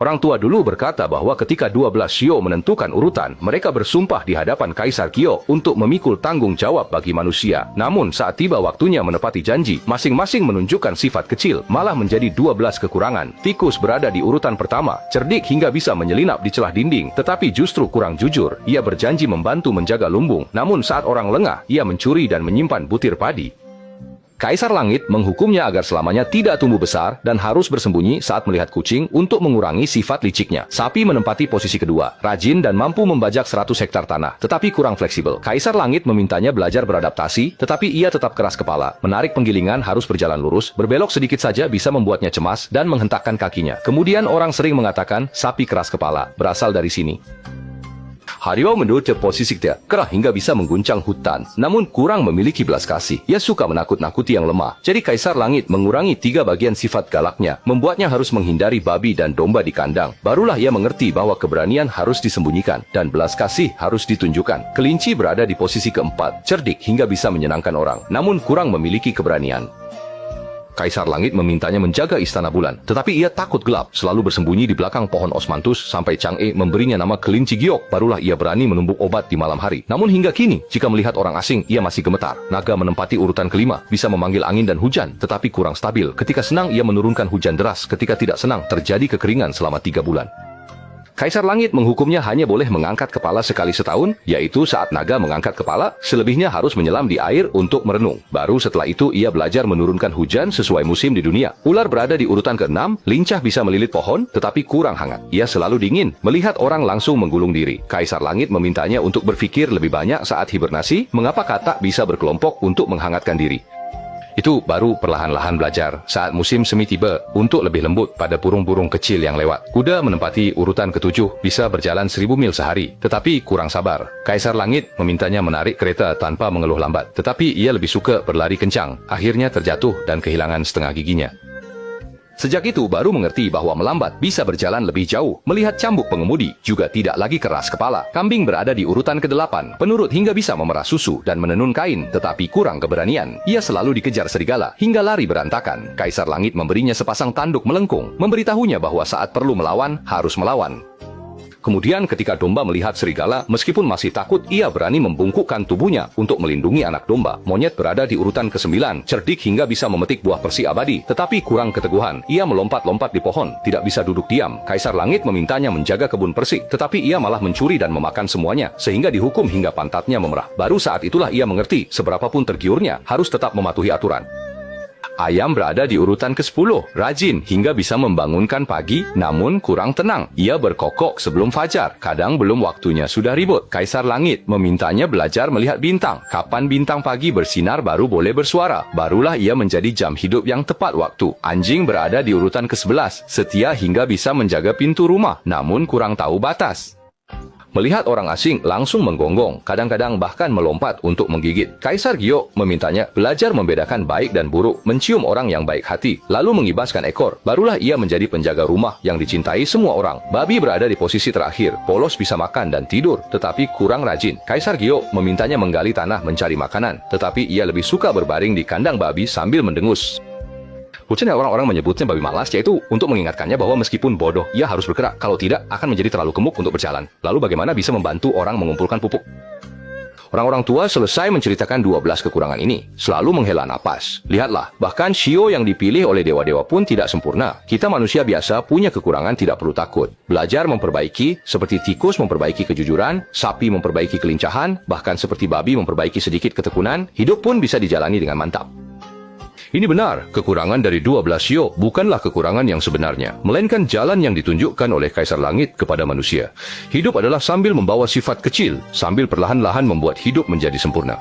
Orang tua dulu berkata bahwa ketika 12 shio menentukan urutan, mereka bersumpah di hadapan Kaisar Gyo untuk memikul tanggung jawab bagi manusia. Namun saat tiba waktunya menepati janji, masing-masing menunjukkan sifat kecil, malah menjadi 12 kekurangan. Tikus berada di urutan pertama, cerdik hingga bisa menyelinap di celah dinding, tetapi justru kurang jujur. Ia berjanji membantu menjaga lumbung, namun saat orang lengah, ia mencuri dan menyimpan butir padi. Kaisar Langit menghukumnya agar selamanya tidak tumbuh besar dan harus bersembunyi saat melihat kucing untuk mengurangi sifat liciknya. Sapi menempati posisi kedua, rajin dan mampu membajak 100 hektar tanah, tetapi kurang fleksibel. Kaisar Langit memintanya belajar beradaptasi, tetapi ia tetap keras kepala. Menarik penggilingan harus berjalan lurus, berbelok sedikit saja bisa membuatnya cemas dan menghentakkan kakinya. Kemudian orang sering mengatakan sapi keras kepala, berasal dari sini. Harimau menurut posisi dia kerah hingga bisa mengguncang hutan, namun kurang memiliki belas kasih. Ia suka menakut-nakuti yang lemah. Jadi Kaisar Langit mengurangi 3 bagian sifat galaknya, membuatnya harus menghindari babi dan domba di kandang. Barulah ia mengerti bahwa keberanian harus disembunyikan dan belas kasih harus ditunjukkan. Kelinci berada di posisi keempat, cerdik hingga bisa menyenangkan orang, namun kurang memiliki keberanian. Kaisar Langit memintanya menjaga istana bulan, tetapi ia takut gelap, selalu bersembunyi di belakang pohon osmanthus sampai Chang'e memberinya nama kelinci giok. Barulah ia berani menumbuk obat di malam hari. Namun hingga kini, jika melihat orang asing, ia masih gemetar. Naga menempati urutan kelima, bisa memanggil angin dan hujan, tetapi kurang stabil. Ketika senang, ia menurunkan hujan deras. Ketika tidak senang, terjadi kekeringan selama 3 bulan. Kaisar Langit menghukumnya hanya boleh mengangkat kepala sekali setahun, yaitu saat naga mengangkat kepala, selebihnya harus menyelam di air untuk merenung. Baru setelah itu ia belajar menurunkan hujan sesuai musim di dunia. Ular berada di urutan ke-6, lincah bisa melilit pohon, tetapi kurang hangat. Ia selalu dingin, melihat orang langsung menggulung diri. Kaisar Langit memintanya untuk berpikir lebih banyak saat hibernasi, mengapa katak bisa berkelompok untuk menghangatkan diri. Itu baru perlahan-lahan belajar saat musim semi tiba untuk lebih lembut pada burung-burung kecil yang lewat. Kuda menempati urutan ke-7 bisa berjalan 1000 mil sehari, tetapi kurang sabar. Kaisar Langit memintanya menarik kereta tanpa mengeluh lambat, tetapi ia lebih suka berlari kencang. Akhirnya terjatuh dan kehilangan setengah giginya. Sejak itu baru mengerti bahwa melambat bisa berjalan lebih jauh. Melihat cambuk pengemudi juga tidak lagi keras kepala. Kambing berada di urutan ke-8. Penurut hingga bisa memerah susu dan menenun kain, tetapi kurang keberanian. Ia selalu dikejar serigala hingga lari berantakan. Kaisar Langit memberinya sepasang tanduk melengkung, memberitahunya bahwa saat perlu melawan, harus melawan. Kemudian ketika domba melihat serigala, meskipun masih takut, ia berani membungkukkan tubuhnya untuk melindungi anak domba. Monyet berada di urutan ke-9, cerdik hingga bisa memetik buah persi abadi, tetapi kurang keteguhan. Ia melompat-lompat di pohon, tidak bisa duduk diam. Kaisar Langit memintanya menjaga kebun persik, tetapi ia malah mencuri dan memakan semuanya, sehingga dihukum hingga pantatnya memerah. Baru saat itulah ia mengerti, seberapapun tergiurnya, harus tetap mematuhi aturan. Ayam berada di urutan ke-10, rajin hingga bisa membangunkan pagi, namun kurang tenang. Ia berkokok sebelum fajar, kadang belum waktunya sudah ribut. Kaisar Langit memintanya belajar melihat bintang. Kapan bintang pagi bersinar baru boleh bersuara. Barulah ia menjadi jam hidup yang tepat waktu. Anjing berada di urutan ke-11, setia hingga bisa menjaga pintu rumah, namun kurang tahu batas. Melihat orang asing langsung menggonggong, kadang-kadang bahkan melompat untuk menggigit. Kaisar Gyo memintanya belajar membedakan baik dan buruk, mencium orang yang baik hati, lalu mengibaskan ekor. Barulah ia menjadi penjaga rumah yang dicintai semua orang. Babi berada di posisi terakhir, polos bisa makan dan tidur, tetapi kurang rajin. Kaisar Gyo memintanya menggali tanah mencari makanan, tetapi ia lebih suka berbaring di kandang babi sambil mendengus. Pucuknya orang-orang menyebutnya babi malas, yaitu untuk mengingatkannya bahwa meskipun bodoh, ia harus bergerak, kalau tidak akan menjadi terlalu gemuk untuk berjalan. Lalu bagaimana bisa membantu orang mengumpulkan pupuk? Orang-orang tua selesai menceritakan 12 kekurangan ini, selalu menghela napas. Lihatlah, bahkan shio yang dipilih oleh dewa-dewa pun tidak sempurna. Kita manusia biasa punya kekurangan, tidak perlu takut. Belajar memperbaiki, seperti tikus memperbaiki kejujuran, sapi memperbaiki kelincahan, bahkan seperti babi memperbaiki sedikit ketekunan, hidup pun bisa dijalani dengan mantap. Ini benar, kekurangan dari 12 shio bukanlah kekurangan yang sebenarnya, melainkan jalan yang ditunjukkan oleh Kaisar Langit kepada manusia. Hidup adalah sambil membawa sifat kecil, sambil perlahan-lahan membuat hidup menjadi sempurna.